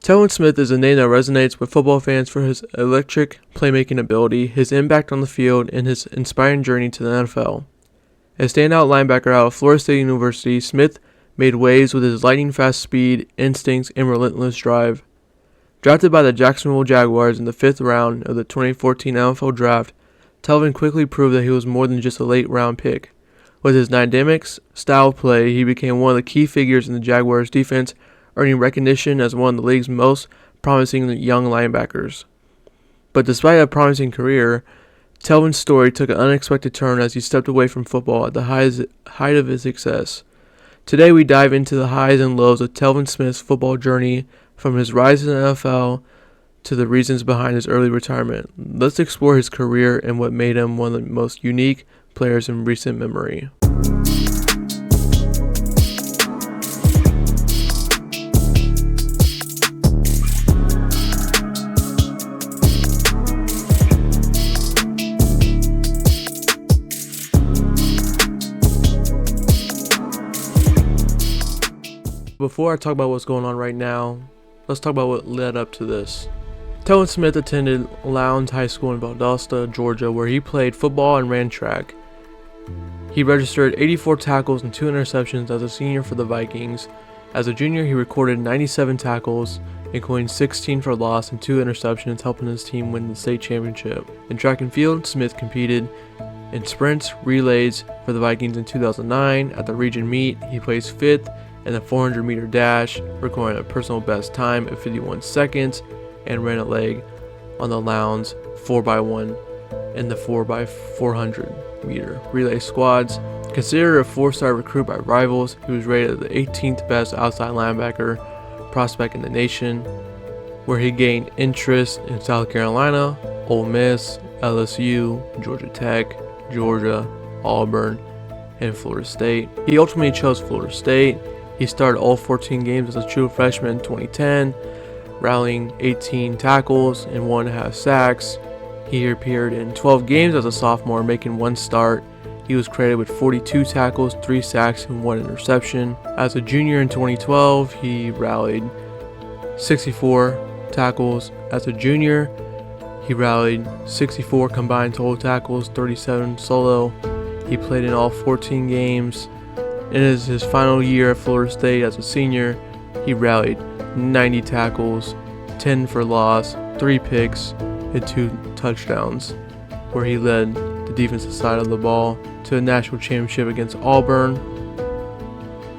Telvin Smith is a name that resonates with football fans for his electric playmaking ability, his impact on the field, and his inspiring journey to the NFL. A standout linebacker out of Florida State University, Smith made waves with his lightning-fast speed, instincts, and relentless drive. Drafted by the Jacksonville Jaguars in the 5th round of the 2014 NFL Draft, Telvin quickly proved that he was more than just a late-round pick. With his dynamic style of play, he became one of the key figures in the Jaguars' defense, earning recognition as one of the league's most promising young linebackers. But despite a promising career, Telvin's story took an unexpected turn as he stepped away from football at the height of his success. Today we dive into the highs and lows of Telvin Smith's football journey, from his rise in the NFL to the reasons behind his early retirement. Let's explore his career and what made him one of the most unique players in recent memory. Before I talk about what's going on right now, let's talk about what led up to this. Telvin Smith attended Lowndes High School in Valdosta, Georgia, where he played football and ran track. He registered 84 tackles and 2 interceptions as a senior for the Vikings. As a junior, he recorded 97 tackles, including 16 for loss and 2 interceptions, helping his team win the state championship. In track and field, Smith competed in sprints, relays for the Vikings in 2009. At the region meet, he placed 5th in the 400-meter dash, recording a personal best time of 51 seconds, and ran a leg on the Lowndes 4x1 in the 4x400 meter relay squads. Considered a 4-star recruit by rivals, he was rated the 18th best outside linebacker prospect in the nation, where he gained interest in South Carolina, Ole Miss, LSU, Georgia Tech, Georgia, Auburn, and Florida State. He ultimately chose Florida State. He started all 14 games as a true freshman in 2010, rallying 18 tackles and 1.5 sacks. He appeared in 12 games as a sophomore, making 1 start. He was credited with 42 tackles, 3 sacks, and 1 interception. As a junior in 2012, he rallied 64 tackles. As a junior, he rallied 64 combined total tackles, 37 solo. He played in all 14 games. In his final year at Florida State as a senior, he rallied 90 tackles, 10 for loss, 3 picks, and 2 touchdowns, where he led the defensive side of the ball to a national championship against Auburn,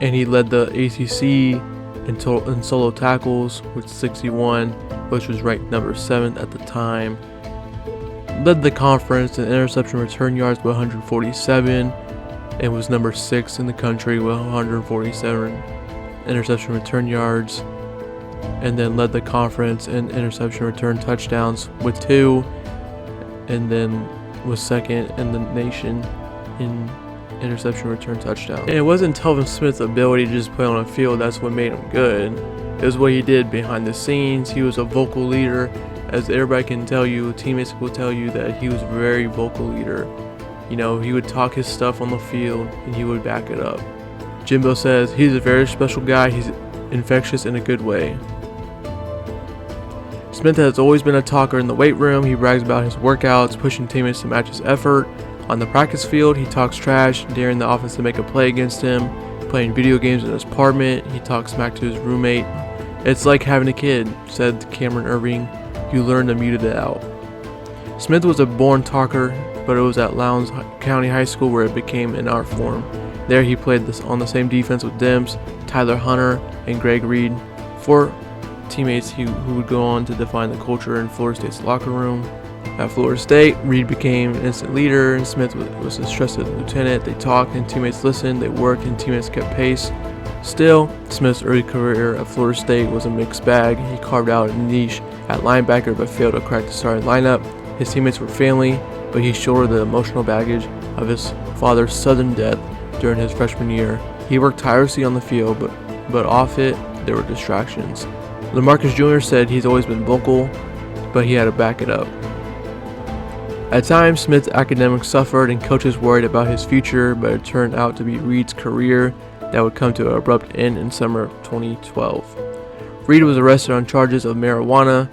and he led the ACC in solo tackles with 61, which was ranked number 7 at the time. Led the conference in interception return yards with 147, and was number 6 in the country with 147 interception return yards, and then led the conference in interception return touchdowns with 2, and then was 2nd in the nation in interception return touchdowns. And it wasn't Telvin Smith's ability to just play on a field that's what made him good. It was what he did behind the scenes. He was a vocal leader. As everybody can tell you, teammates will tell you that he was a very vocal leader. You know, he would talk his stuff on the field and he would back it up. Jimbo says he's a very special guy. He's infectious in a good way. Smith has always been a talker in the weight room. He brags about his workouts, pushing teammates to match his effort. On the practice field, he talks trash, daring the offense to make a play against him. Playing video games in his apartment, he talks smack to his roommate. It's like having a kid, said Cameron Irving. You learn to mute it out. Smith was a born talker, but it was at Lowndes County High School where it became an art form. There he played on the same defense with Demps, Tyler Hunter, and Greg Reed, 4 teammates who would go on to define the culture in Florida State's locker room. At Florida State, Reed became an instant leader, and Smith was his trusted lieutenant. They talked and teammates listened, they worked and teammates kept pace. Still, Smith's early career at Florida State was a mixed bag. He carved out a niche at linebacker but failed to crack the starting lineup. His teammates were family, but he shouldered the emotional baggage of his father's sudden death during his freshman year. He worked tirelessly on the field, but off it, there were distractions. LaMarcus Jr. said he's always been vocal, but he had to back it up. At times, Smith's academics suffered and coaches worried about his future, but it turned out to be Reed's career that would come to an abrupt end in summer of 2012. Reed was arrested on charges of marijuana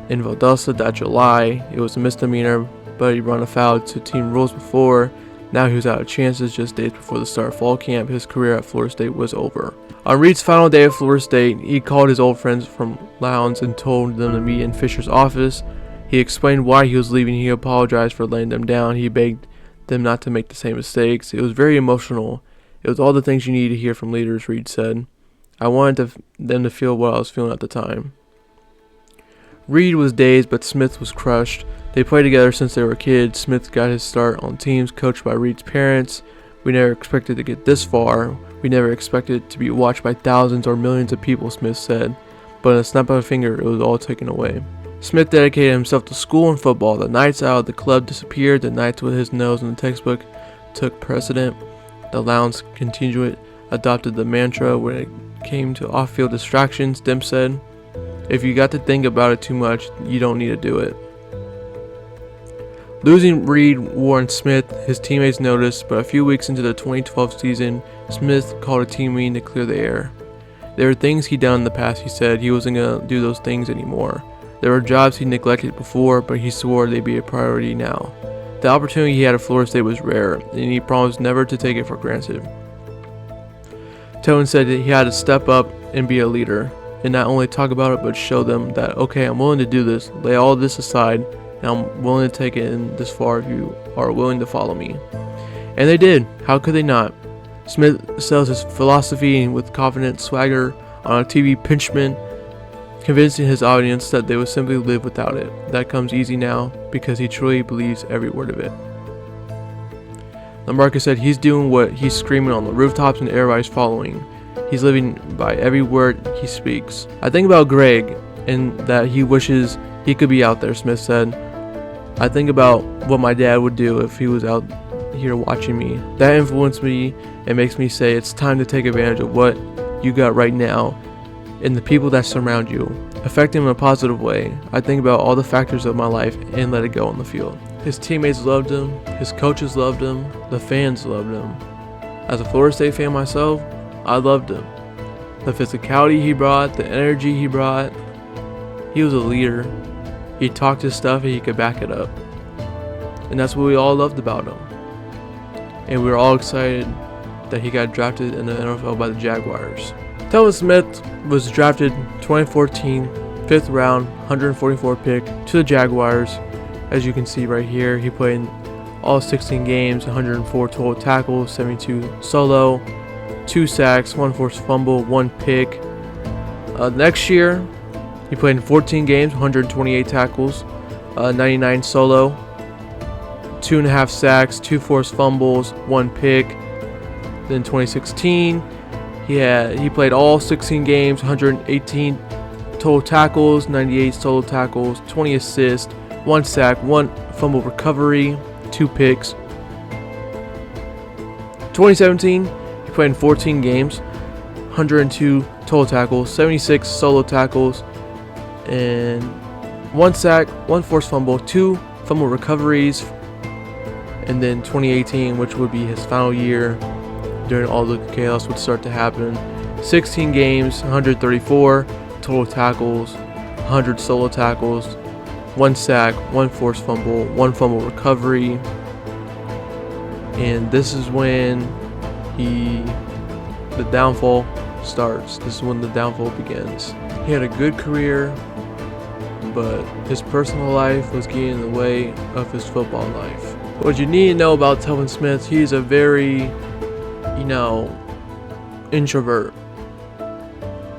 in Valdosta that July. It was a misdemeanor, but he run afoul to team rules before. Now he was out of chances. Just days before the start of fall camp, his career at Florida State was over. On Reed's final day at Florida State, he called his old friends from Lowndes and told them to meet in Fisher's office. He explained why he was leaving. He apologized for letting them down. He begged them not to make the same mistakes. It was very emotional. It was all the things you need to hear from leaders, Reed said. I wanted them to feel what I was feeling at the time. Reed was dazed, but Smith was crushed. They played together since they were kids. Smith got his start on teams coached by Reed's parents. We never expected to get this far. We never expected to be watched by thousands or millions of people, Smith said. But in a snap of a finger, it was all taken away. Smith dedicated himself to school and football. The nights out of the club disappeared. The nights with his nose in the textbook took precedent. The Lowndes contingent adopted the mantra when it came to off-field distractions, Demp said. If you got to think about it too much, you don't need to do it. Losing Reed warned Smith. His teammates noticed, but a few weeks into the 2012 season, Smith called a team meeting to clear the air. There were things he'd done in the past, he said. He wasn't going to do those things anymore. There were jobs he neglected before, but he swore they'd be a priority now. The opportunity he had at Florida State was rare, and he promised never to take it for granted. Telvin said that he had to step up and be a leader, and not only talk about it, but show them that, okay, I'm willing to do this, lay all this aside, and I'm willing to take it in this far if you are willing to follow me. And they did. How could they not? Smith sells his philosophy with confident swagger on a TV pinchman, convincing his audience that they would simply live without it. That comes easy now because he truly believes every word of it. LaMarcus said he's doing what he's screaming on the rooftops and everybody's following. He's living by every word he speaks. I think about Greg and that he wishes he could be out there, Smith said. I think about what my dad would do if he was out here watching me. That influenced me and makes me say it's time to take advantage of what you got right now and the people that surround you, affect him in a positive way. I think about all the factors of my life and let it go on the field. His teammates loved him, his coaches loved him, the fans loved him. As a Florida State fan myself, I loved him. The physicality he brought, the energy he brought. He was a leader. He talked his stuff and he could back it up. And that's what we all loved about him. And we were all excited that he got drafted in the NFL by the Jaguars. Telvin Smith was drafted 2014, 5th round, 144 pick to the Jaguars. As you can see right here, he played in all 16 games, 104 total tackles, 72 solo, 2 sacks, 1 forced fumble, 1 pick. Next year, he played in 14 games, 128 tackles, 99 solo, 2.5 sacks, 2 forced fumbles, 1 pick. Then 2016, he played all 16 games, 118 total tackles, 98 solo tackles, 20 assists, 1 sack, 1 fumble recovery, 2 picks. 2017, he played in 14 games, 102 total tackles, 76 solo tackles, and 1 sack, 1 forced fumble, 2 fumble recoveries. And then 2018, which would be his final year during all the chaos would start to happen. 16 games, 134 total tackles, 100 solo tackles, 1 sack, 1 forced fumble, 1 fumble recovery. And this is when the downfall starts. This is when the downfall begins. He had a good career, but his personal life was getting in the way of his football life. What you need to know about Telvin Smith, he's a very, introvert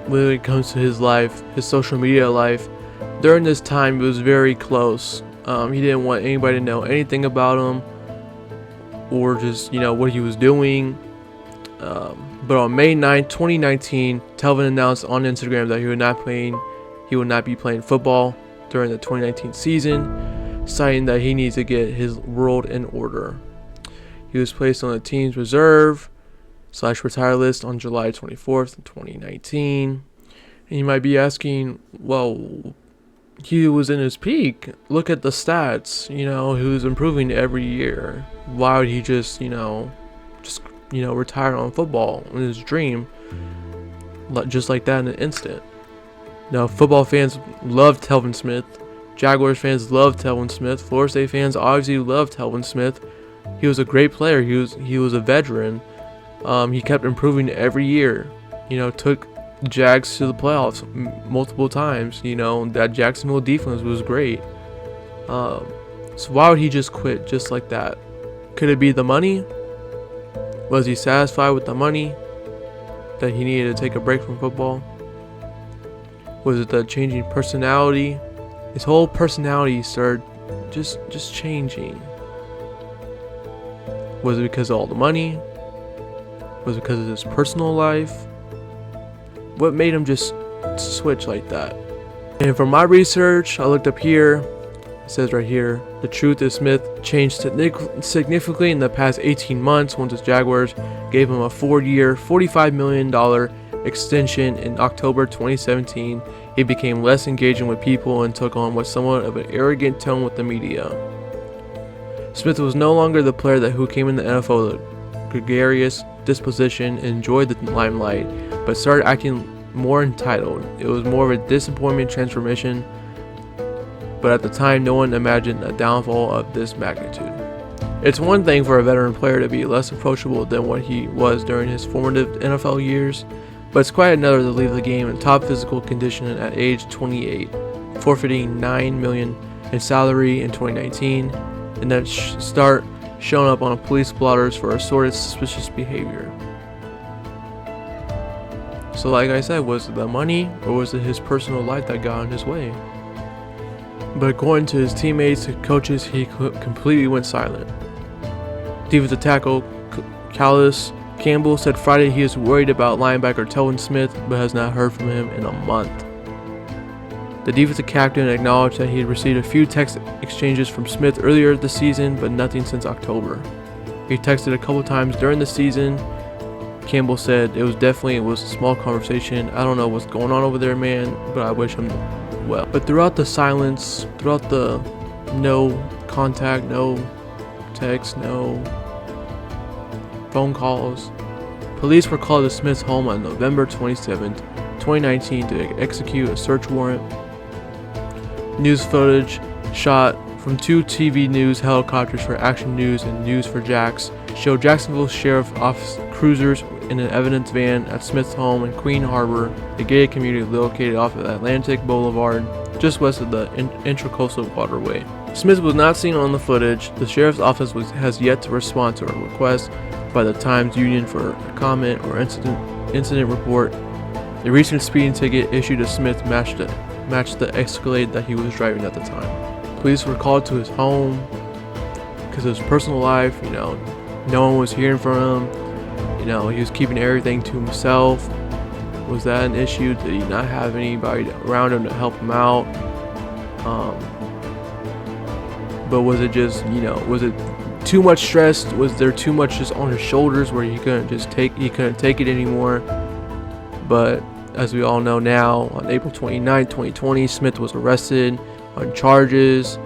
when it comes to his life, his social media life. During this time, it was very close. He didn't want anybody to know anything about him or just, what he was doing. But on May 9th, 2019, Telvin announced on Instagram that he would not be playing football during the 2019 season, citing that he needs to get his world in order. He was placed on the team's reserve/retire list on July 24th, 2019. And you might be asking, well, he was in his peak. Look at the stats. He was improving every year. Why would he just retire on football in his dream, just like that in an instant? Now, football fans love Telvin Smith. Jaguars fans love Telvin Smith. Florida State fans obviously love Telvin Smith. He was a great player. He was a veteran. He kept improving every year. Took Jags to the playoffs multiple times. That Jacksonville defense was great. So why would he just quit just like that? Could it be the money? Was he satisfied with the money that he needed to take a break from football? Was it the changing personality? His whole personality started just changing. Was it because of all the money? Was it because of his personal life? What made him just switch like that? And from my research, I looked up here. It says right here, the truth is Smith changed significantly in the past 18 months once the Jaguars gave him a 4-year, $45 million extension in October 2017. He became less engaging with people and took on what somewhat of an arrogant tone with the media. Smith was no longer the player who came in the NFL with a gregarious disposition and enjoyed the limelight, but started acting more entitled. It was more of a disappointment transformation, but at the time no one imagined a downfall of this magnitude. It's one thing for a veteran player to be less approachable than what he was during his formative NFL years, but it's quite another to leave the game in top physical condition at age 28, forfeiting $9 million in salary in 2019, and then start showing up on police blotters for assorted suspicious behavior. So like I said, was it the money or was it his personal life that got in his way? But according to his teammates and coaches, he completely went silent. Defensive tackle Calais Campbell said Friday he is worried about linebacker Telvin Smith, but has not heard from him in a month. The defensive captain acknowledged that he had received a few text exchanges from Smith earlier this season, but nothing since October. He texted a couple times during the season. Campbell said it was a small conversation. I don't know what's going on over there, man, but I wish him well. But throughout the silence, throughout the no contact, no text, no phone calls, police were called to Smith's home on November 27, 2019 to execute a search warrant. News footage shot from 2 TV news helicopters for Action News and News for Jax showed Jacksonville Sheriff Office cruisers in an evidence van at Smith's home in Queen Harbor, a gated community located off of Atlantic Boulevard, just west of the Intracoastal Waterway. Smith was not seen on the footage. The sheriff's office has yet to respond to a request by the Times Union for a comment or incident report. A recent speeding ticket issued to Smith matched the Escalade that he was driving at the time. Police were called to his home because of his personal life. No one was hearing from him. He was keeping everything to himself. Was that an issue? Did he not have anybody around him to help him out? But was it just, was it too much stress? Was there too much just on his shoulders where he couldn't take it anymore? But as we all know now, on April 29, 2020, Smith was arrested on charges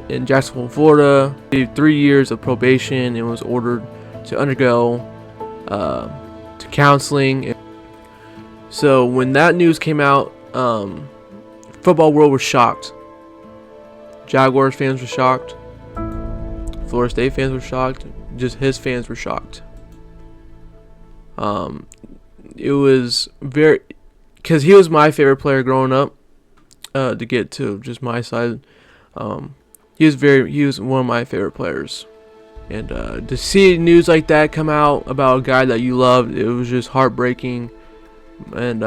in Jacksonville, Florida. He had 3 years of probation and was ordered to undergo to counseling. So when that news came out, football world was shocked. Jaguars fans were shocked. Florida State fans were shocked. Just his fans were shocked. It was because he was my favorite player growing up. To get to just my side, he was one of my favorite players, and to see news like that come out about a guy that you loved, it was just heartbreaking, and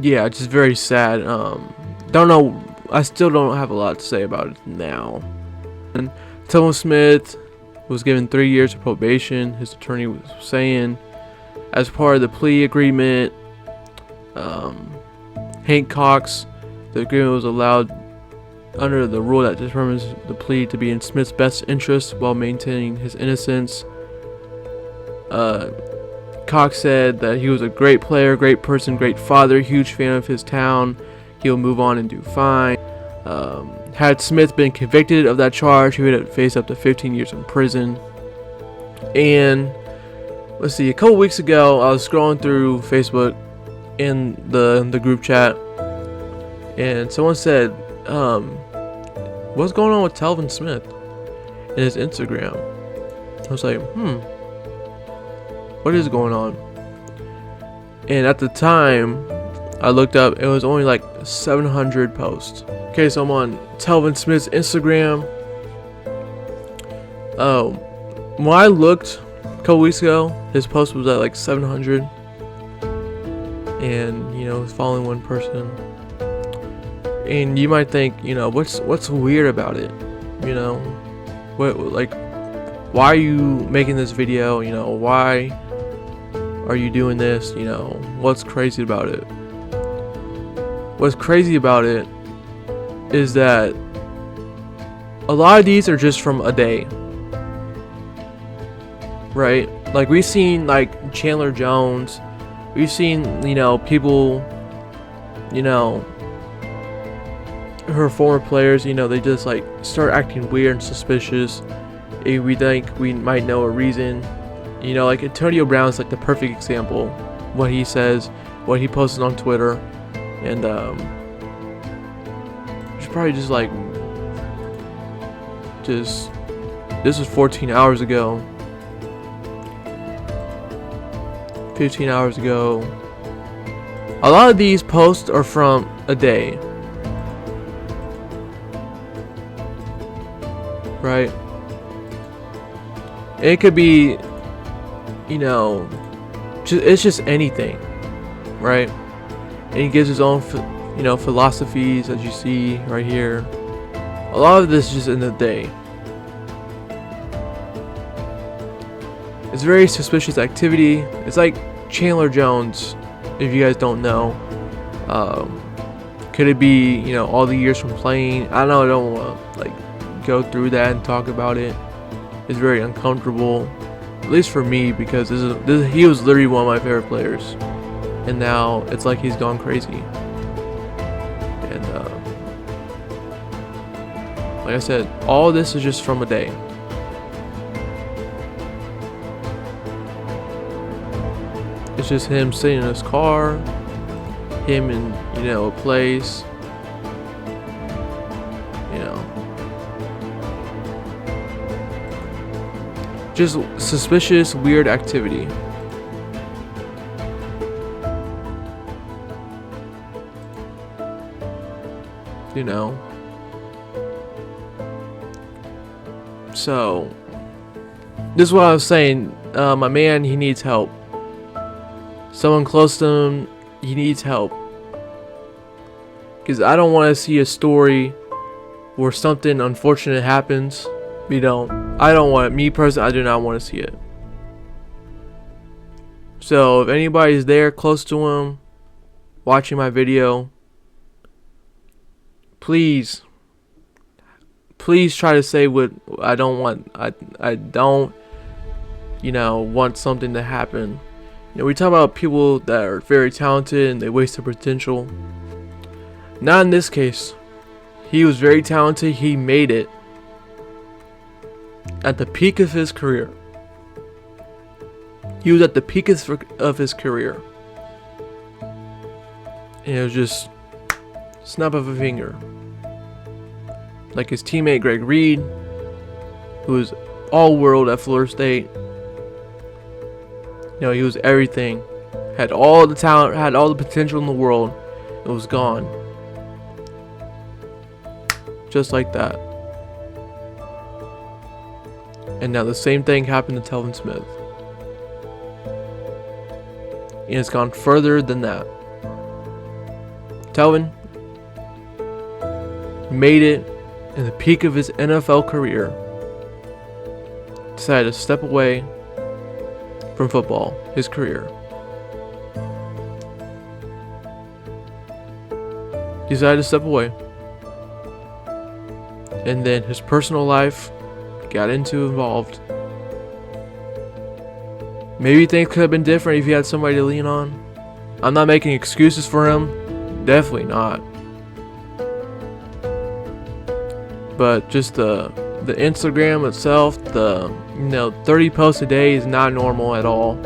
just very sad. Don't know. I still don't have a lot to say about it now. And Telvin Smith was given 3 years of probation. His attorney was saying, as part of the plea agreement, Hank Cox, the agreement was allowed under the rule that determines the plea to be in Smith's best interest while maintaining his innocence. Cox said that he was a great player, great person, great father, huge fan of his town. He'll move on and do fine. Had Smith been convicted of that charge, he would have faced up to 15 years in prison. And let's see, a couple weeks ago, I was scrolling through Facebook, in the group chat, and someone said, what's going on with Telvin Smith and his Instagram? I was like, what is going on? And at the time, I looked up, it was only like 700 posts. Okay, so I'm on Telvin Smith's Instagram. When I looked a couple weeks ago, his post was at like 700. And, you know, following one person. And you might think, you know, what's weird about it? You know, why are you making this video? You know, why are you doing this? You know, what's crazy about it? What's crazy about it is that a lot of these are just from a day, right? Like, we've seen like Chandler Jones, we've seen, you know, people, you know, her former players, you know, they just like start acting weird and suspicious, and we think we might know a reason. You know, like Antonio Brown's like the perfect example. What he says, what he posted on Twitter, and it's probably just like, this was 14 hours ago, 15 hours ago. A lot of these posts are from a day, right? It could be, you know, it's just anything, right? And he gives his own, you know, philosophies, as you see right here. A lot of this is just in the day. It's very suspicious activity. It's like Chandler Jones, if you guys don't know. Could it be, you know, all the years from playing? I don't want to like go through that and talk about it. It's very uncomfortable, at least for me, because he was literally one of my favorite players, and now it's like he's gone crazy. And like I said, all this is just from a day. It's just him sitting in his car, him in, you know, a place, you know, just suspicious, weird activity. You know, so this is what I was saying. My man, he needs help. Someone close to him, he needs help. Because I don't want to see a story where something unfortunate happens. I don't want it. Me personally, I do not want to see it. So if anybody's there close to him, watching my video, please try to say what I don't want. I don't, you know, want something to happen. You know, we talk about people that are very talented and they waste their potential. Not in this case. He was very talented. He made it at the peak of his career. He was at the peak of his career. And it was just snap of a finger. Like his teammate Greg Reed, who was all world at Florida State. You know, he was everything. Had all the talent, had all the potential in the world. It was gone. Just like that. And now the same thing happened to Telvin Smith. And it's gone further than that. Telvin made it in the peak of his NFL career. Decided to step away from football, his career. Decided to step away. And then his personal life got involved. Maybe things could have been different if he had somebody to lean on. I'm not making excuses for him. Definitely not. But just the Instagram itself, 30 posts a day is not normal at all.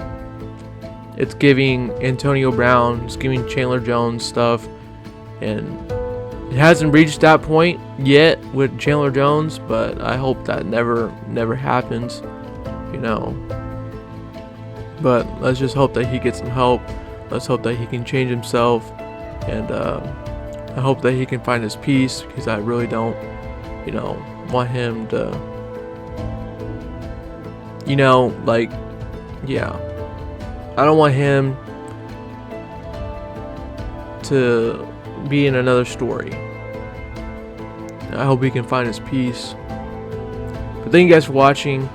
it's giving Antonio Brown, it's giving Chandler Jones stuff, and it hasn't reached that point yet with Chandler Jones, but I hope that never happens, you know. But let's just hope that he gets some help. Let's hope that he can change himself, and I hope that he can find his peace, because I really don't, you know, want him to, you know, like, yeah, I don't want him to be in another story. I hope he can find his peace. But thank you guys for watching.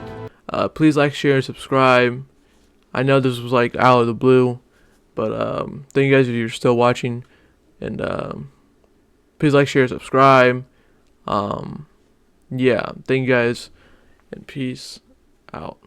Please like, share, and subscribe. I know this was like out of the blue, but thank you guys if you're still watching, and please like, share, subscribe. Yeah, thank you guys, and peace out.